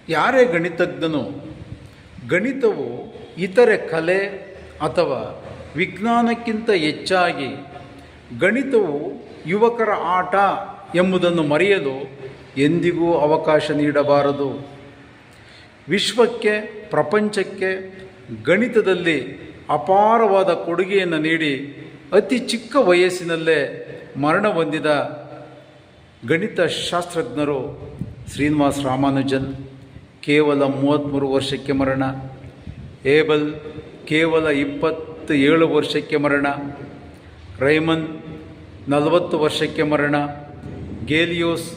ಯಾರೇ ಗಣಿತಜ್ಞನು ಗಣಿತವು ಇತರೆ ಕಲೆ ಅಥವಾ ವಿಜ್ಞಾನಕ್ಕಿಂತ ಹೆಚ್ಚಾಗಿ ಗಣಿತವು ಯುವಕರ ಆಟ ಎಂಬುದನ್ನು ಮರೆಯಲು ಎಂದಿಗೂ ಅವಕಾಶ ನೀಡಬಾರದು. ವಿಶ್ವಕ್ಕೆ, ಪ್ರಪಂಚಕ್ಕೆ ಗಣಿತದಲ್ಲಿ ಅಪಾರವಾದ ಕೊಡುಗೆಯನ್ನು ನೀಡಿ ಅತಿ ಚಿಕ್ಕ ವಯಸ್ಸಿನಲ್ಲೇ ಮರಣ ಹೊಂದಿದ ಗಣಿತಶಾಸ್ತ್ರಜ್ಞರು ಶ್ರೀನಿವಾಸ ರಾಮಾನುಜನ್, ಕೇವಲ 33 ವರ್ಷಕ್ಕೆ ಮರಣ. ಏಬಲ್ ಕೇವಲ 27 ವರ್ಷಕ್ಕೆ ಮರಣ. ರೈಮನ್ 40 ವರ್ಷಕ್ಕೆ ಮರಣ. ಗೇಲಿಯೋಸ್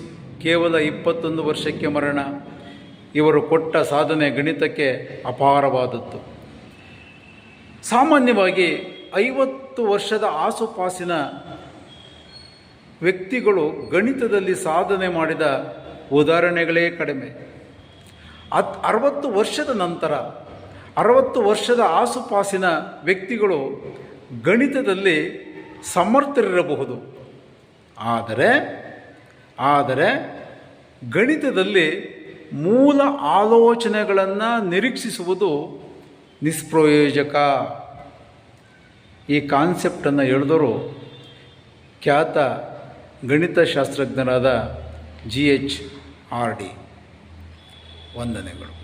ಕೇವಲ 21 ವರ್ಷಕ್ಕೆ ಮರಣ. ಇವರು ಕೊಟ್ಟ ಸಾಧನೆ ಗಣಿತಕ್ಕೆ ಅಪಾರವಾದದ್ದು. ಸಾಮಾನ್ಯವಾಗಿ 50 ವರ್ಷದ ಆಸುಪಾಸಿನ ವ್ಯಕ್ತಿಗಳು ಗಣಿತದಲ್ಲಿ ಸಾಧನೆ ಮಾಡಿದ ಉದಾಹರಣೆಗಳೇ ಕಡಿಮೆ. 60 ವರ್ಷದ ನಂತರ 60 ವರ್ಷದ ಆಸುಪಾಸಿನ ವ್ಯಕ್ತಿಗಳು ಗಣಿತದಲ್ಲಿ ಸಮರ್ಥರಿರಬಹುದು. ಆದರೆ ಗಣಿತದಲ್ಲಿ ಮೂಲ ಆಲೋಚನೆಗಳನ್ನು ನಿರೀಕ್ಷಿಸುವುದು ನಿಷ್ಪ್ರಯೋಜಕ. ಈ ಕಾನ್ಸೆಪ್ಟನ್ನು ಹೇಳಿದವರು ಖ್ಯಾತ ಗಣಿತಶಾಸ್ತ್ರಜ್ಞರಾದ GHRD. ವಂದನೆಗಳು.